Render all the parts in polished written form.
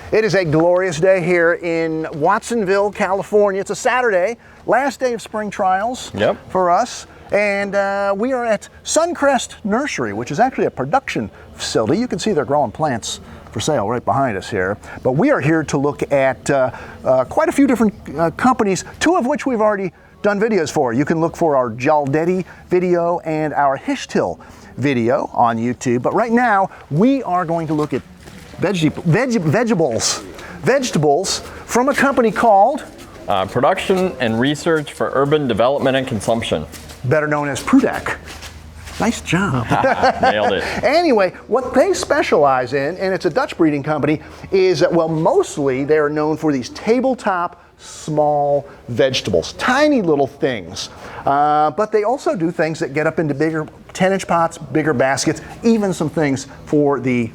It is a glorious day here in Watsonville, California. It's a Saturday, last day of spring trials for us. And we are at Suncrest Nursery, which is actually a production facility. You can see they're growing plants for sale right behind us here. But we are here to look at quite a few different companies, two of which we've already done videos for. You can look for our Jaldetti video and our Hishtil video on YouTube. But right now, we are going to look at vegetables from a company called Production and Research for Urban Development and Consumption. Better known as Prudac. Nice job. Nailed it. Anyway, what they specialize in, and it's a Dutch breeding company, is that, well, mostly they're known for these tabletop small vegetables, tiny little things. But they also do things that get up into bigger 10-inch pots, bigger baskets, even some things for the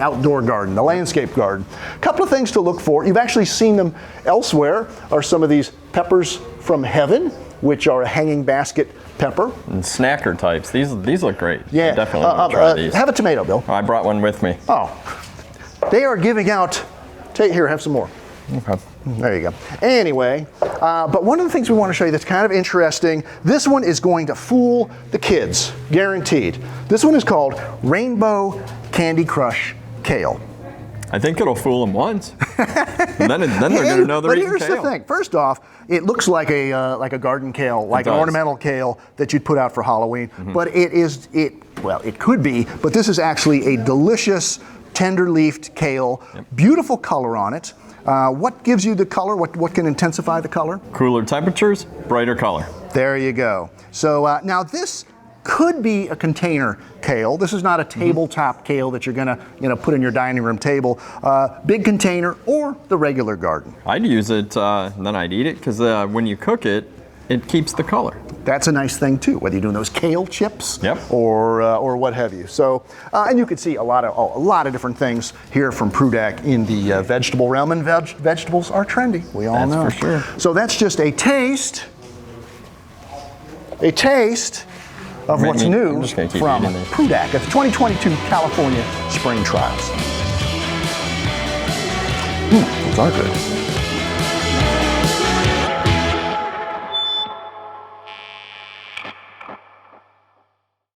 outdoor garden, the landscape garden. A couple of things to look for. You've actually seen them elsewhere, are some of these peppers from heaven, which are a hanging basket pepper. And snacker types. These look great. Yeah. I definitely want to try these. Have a tomato, Bill. I brought one with me. Oh. They are giving out, here, have some more. Okay. There you go. Anyway, but one of the things we want to show you that's kind of interesting, this one is going to fool the kids, guaranteed. This one is called Rainbow Candy Crush Kale. I think it'll fool them once. and then they're going to know they're eating kale. But here's the thing. First off, it looks like a garden kale, like an ornamental kale that you'd put out for Halloween. Mm-hmm. But it could be, but this is actually a delicious, tender-leafed kale. Yep. Beautiful color on it. What gives you the color? What can intensify the color? Cooler temperatures, brighter color. There you go. So now this could be a container kale. This is not a tabletop kale that you're gonna put in your dining room table. Big container or the regular garden. I'd use it and then I'd eat it because when you cook it, it keeps the color. That's a nice thing too, whether you're doing those kale chips or what have you. So, and you can see a lot of different things here from Prudac in the vegetable realm, and vegetables are trendy. We all know. That's for sure. So that's just a taste of what's new from Prudac at the 2022 California Spring Trials. Those are good.